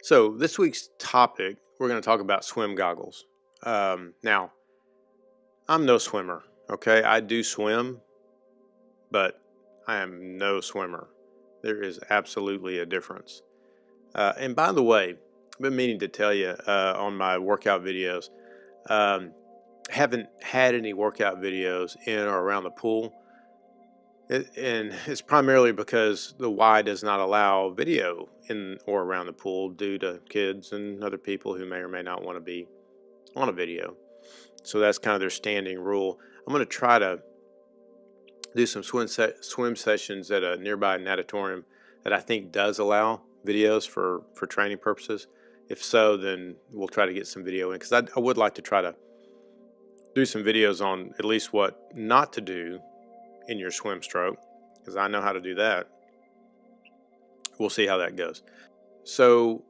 So this week's topic, we're going to talk about swim goggles. Now, I'm no swimmer. Okay, I do swim, but I am no swimmer. There is absolutely a difference. And by the way, I've been meaning to tell you on my workout videos. Um, haven't had any workout videos in or around the pool. And it's primarily because the Y does not allow video in or around the pool due to kids and other people who may or may not want to be on a video. So that's kind of their standing rule. I'm going to try to do some swim sessions at a nearby natatorium that I think does allow videos for training purposes. If so, then we'll try to get some video in because I would like to try to do some videos on at least what not to do in your swim stroke, because I know how to do that. We'll see how that goes. So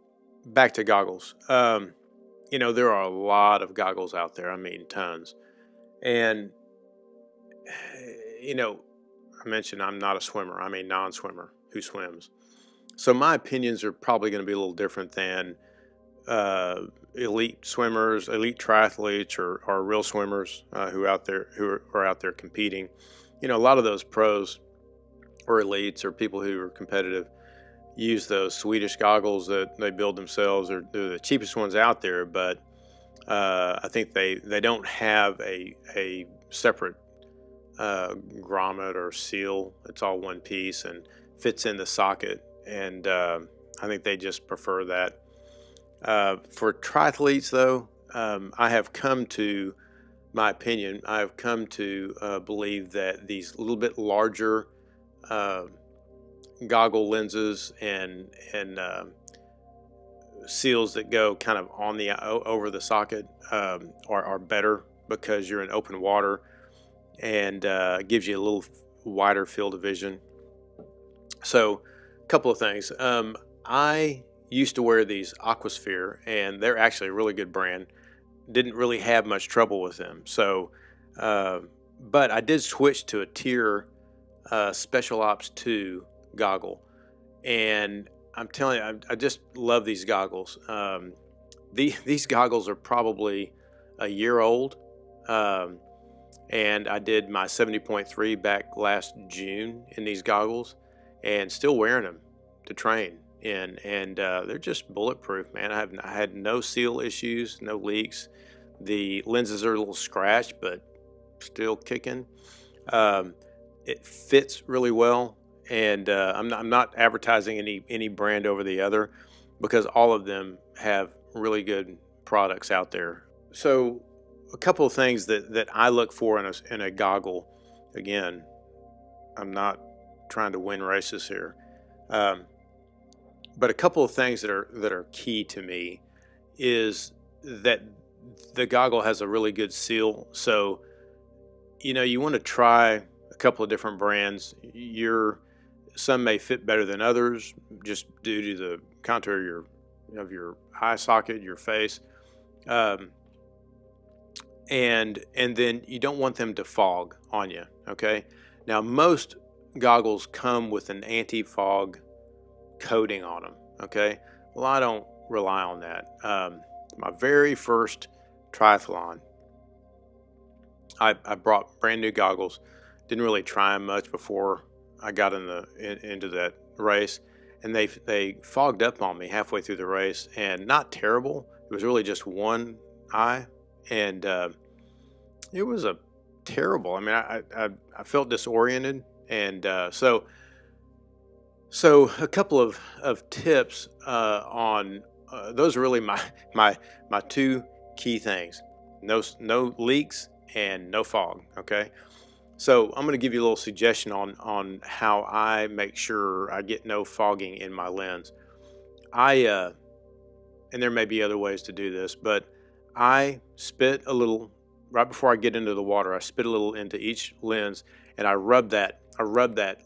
back to goggles. There are a lot of goggles out there. I mean, tons. And, I mentioned I'm not a swimmer. I'm a non-swimmer who swims. So my opinions are probably going to be a little different than elite swimmers, elite triathletes, or real swimmers who are out there competing. A lot of those pros or elites or people who are competitive use those Swedish goggles that they build themselves. They're the cheapest ones out there, but I think they don't have a separate grommet or seal. It's all one piece and fits in the socket, and I think they just prefer that. For triathletes, though, I have come to my opinion. I've come to believe that these little bit larger goggle lenses and seals that go kind of on the over the socket are better because you're in open water and gives you a little wider field of vision. So, a couple of things. I used to wear these Aquasphere, and they're actually a really good brand. Didn't really have much trouble with them. So, but I did switch to a Tier Special Ops 2 goggle, and I'm telling you, I just love these goggles. These goggles are probably a year old, and I did my 70.3 back last June in these goggles, and still wearing them to train in, and they're just bulletproof, man. I had no seal issues, no leaks. The lenses are a little scratched, but still kicking. It fits really well, and I'm not advertising any brand over the other because all of them have really good products out there. So a couple of things that I look for in a goggle. Again, I'm not trying to win races here, but a couple of things that are key to me is that the goggle has a really good seal. So you want to try a couple of different brands. Some may fit better than others just due to the contour of your eye socket, your face, and then you don't want them to fog on you. Okay, now most goggles come with an anti-fog coating on them. Okay, well, I don't rely on that. My very first triathlon, I brought brand new goggles. Didn't really try them much before I got into that race, and they fogged up on me halfway through the race, and not terrible. It was really just one eye, and it was a terrible. I mean, I felt disoriented, and so a couple of tips on those are really my two key things: no leaks and no fog. Okay. So I'm going to give you a little suggestion on how I make sure I get no fogging in my lens. And there may be other ways to do this, but I spit a little right before I get into the water. I spit a little into each lens, and I rub that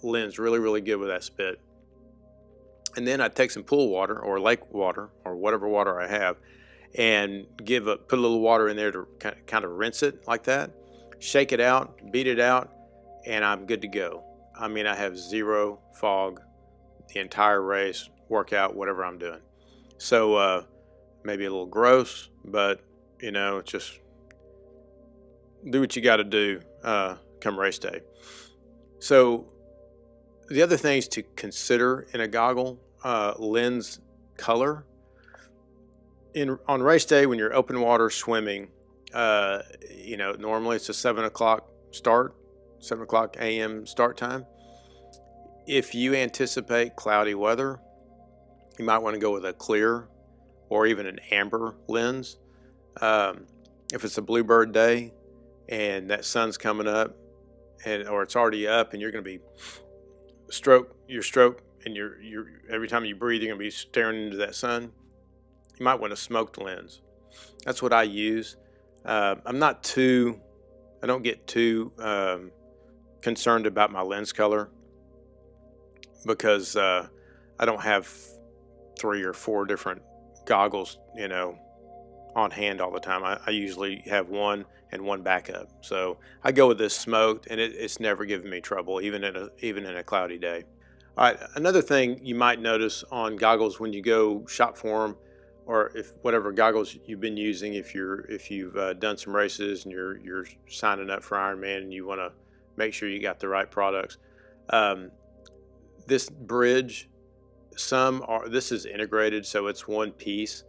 lens really, really good with that spit. And then I take some pool water or lake water or whatever water I have, and put a little water in there to kind of rinse it like that. Shake it out, beat it out, and I'm good to go. I mean, I have zero fog the entire race, workout, whatever I'm doing. So maybe a little gross, but just do what you got to do come race day. So the other things to consider in a goggle, lens color. On race day, when you're open water swimming, normally it's a 7 o'clock start, 7 o'clock a.m. start time. If you anticipate cloudy weather, you might want to go with a clear or even an amber lens. If it's a bluebird day and that sun's coming up, or it's already up, and you're going to be stroke, and you're every time you breathe, you're going to be staring into that sun. You might want a smoked lens. That's what I use. I don't get too concerned about my lens color because I don't have 3 or 4 different goggles, on hand all the time. I usually have one and one backup. So I go with this smoked, and it's never given me trouble, even in a cloudy day. All right, another thing you might notice on goggles when you go shop for them, or if whatever goggles you've been using, if you've done some races and you're signing up for Ironman and you want to make sure you got the right products. This bridge, this is integrated, so it's one piece.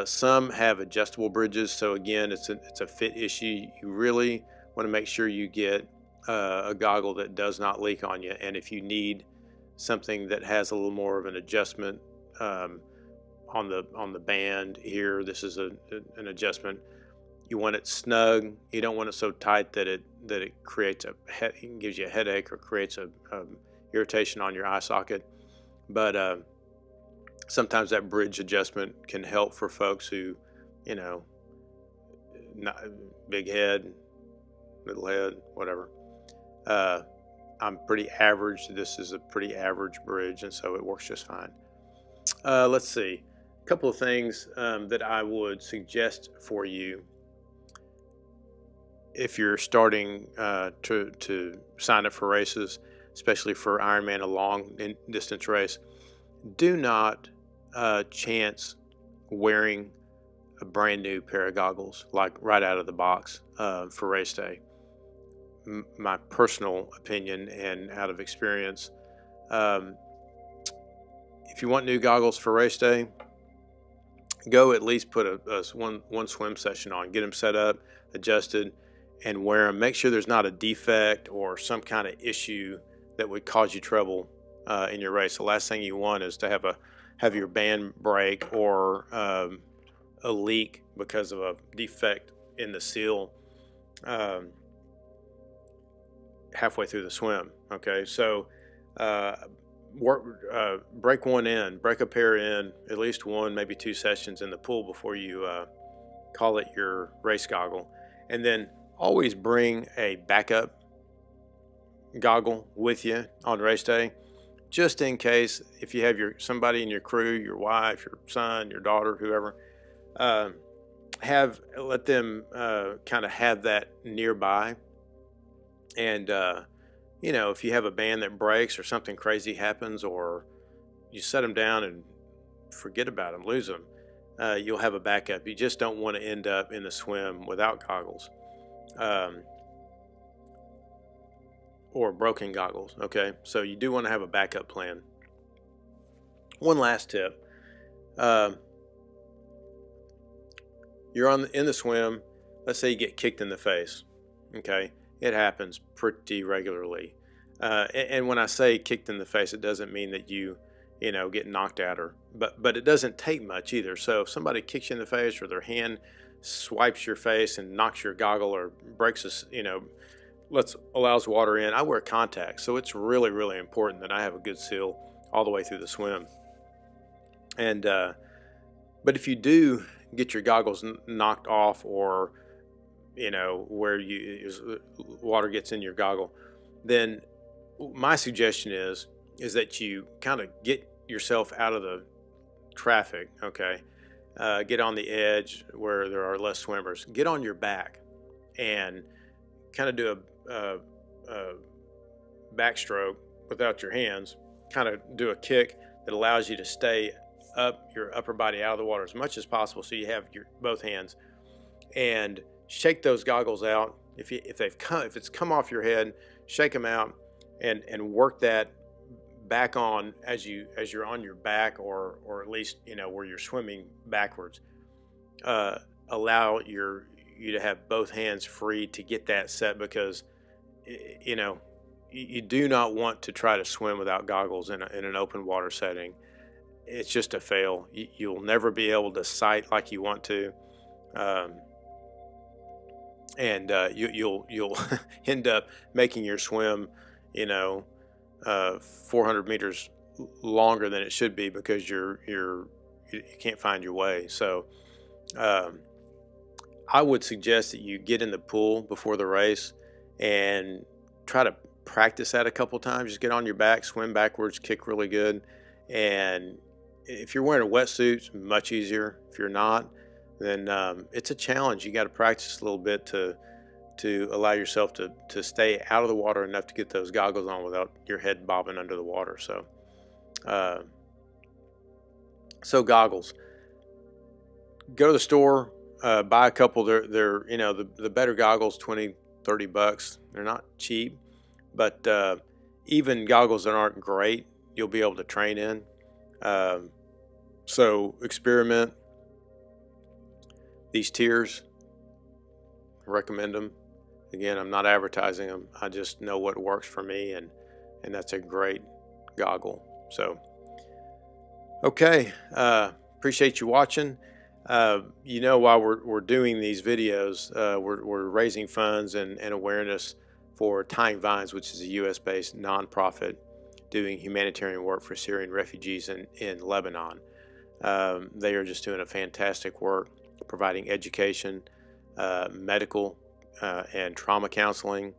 Some have adjustable bridges, so again, it's a fit issue. You really want to make sure you get a goggle that does not leak on you, and if you need something that has a little more of an adjustment on the band here, this is an adjustment. You want it snug. You don't want it so tight that it creates gives you a headache or creates a irritation on your eye socket. But sometimes that bridge adjustment can help for folks who, not big head, little head, whatever. I'm pretty average. This is a pretty average bridge, and so it works just fine. Let's see. A couple of things that I would suggest for you if you're starting to sign up for races, especially for Ironman, a long distance race. Do not chance wearing a brand new pair of goggles like right out of the box for race day. My personal opinion and out of experience, if you want new goggles for race day, go at least put one swim session on, get them set up, adjusted, and wear them. Make sure there's not a defect or some kind of issue that would cause you trouble in your race. The last thing you want is to have your band break or a leak because of a defect in the seal halfway through the swim. Okay, so break a pair in, at least one, maybe 2 sessions in the pool before you call it your race goggle. And then always bring a backup goggle with you on race day, just in case. If you have somebody in your crew, your wife, your son, your daughter, whoever, let them kind of have that nearby. And if you have a band that breaks or something crazy happens, or you set them down and forget about them, lose them, you'll have a backup. You just don't want to end up in the swim without goggles. Or broken goggles. Okay, so you do want to have a backup plan. One last tip: you're in the swim. Let's say you get kicked in the face. Okay, it happens pretty regularly. And when I say kicked in the face, it doesn't mean that you get knocked out, but it doesn't take much either. So if somebody kicks you in the face, or their hand swipes your face and knocks your goggle, or breaks allows water in, I wear contacts, so it's really, really important that I have a good seal all the way through the swim. And but if you do get your goggles knocked off, or where water gets in your goggle, then my suggestion is that you kind of get yourself out of the traffic. Okay, get on the edge where there are less swimmers. Get on your back and kind of do a backstroke without your hands. Kind of do a kick that allows you to stay up your upper body out of the water as much as possible, so you have your both hands, and shake those goggles out. If it's come off your head, shake them out, and work that back on as you're on your back, or at least where you're swimming backwards. Allow you to have both hands free to get that set, because you do not want to try to swim without goggles in an open water setting. It's just a fail. You'll never be able to sight like you want to, and you'll end up making your swim 400 meters longer than it should be, because you can't find your way. So I would suggest that you get in the pool before the race and try to practice that a couple times. Just get on your back, swim backwards, kick really good. And if you're wearing a wetsuit, it's much easier. If you're not, then it's a challenge. You got to practice a little bit to allow yourself to stay out of the water enough to get those goggles on without your head bobbing under the water. So goggles. Go to the store, buy a couple. They're the better goggles, $20-$30. They're not cheap, but even goggles that aren't great, you'll be able to train in. So experiment. These tiers, recommend them. Again, I'm not advertising them. I just know what works for me, and that's a great goggle. So, okay, appreciate you watching. While we're doing these videos, we're raising funds and awareness for Tying Vines, which is a U.S.-based nonprofit doing humanitarian work for Syrian refugees in Lebanon. They are just doing a fantastic work, providing education, medical and trauma counseling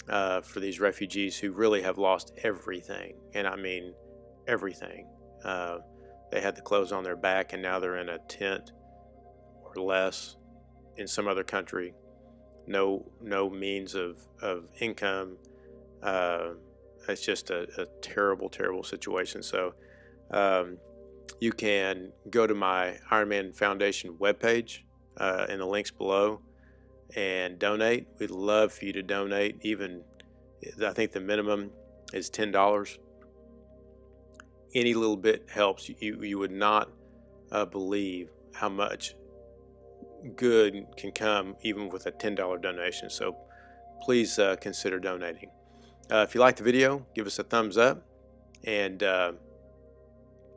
for these refugees who really have lost everything, and I mean everything. They had the clothes on their back, and now they're in a tent or less in some other country. No means of income. It's just a terrible situation. So you can go to my Ironman Foundation webpage in the links below and donate. We'd love for you to donate. Even, I think the minimum is $10. Any little bit helps. You would not believe how much good can come even with a $10 donation. So please consider donating. If you like the video, give us a thumbs up, and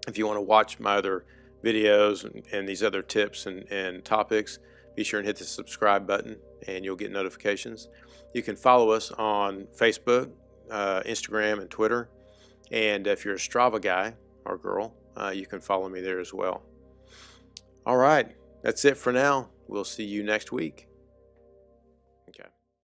if you want to watch my other videos and these other tips and topics, be sure and hit the subscribe button and you'll get notifications. You can follow us on Facebook, Instagram, and Twitter. And if you're a Strava guy or girl, you can follow me there as well. All right, that's it for now. We'll see you next week.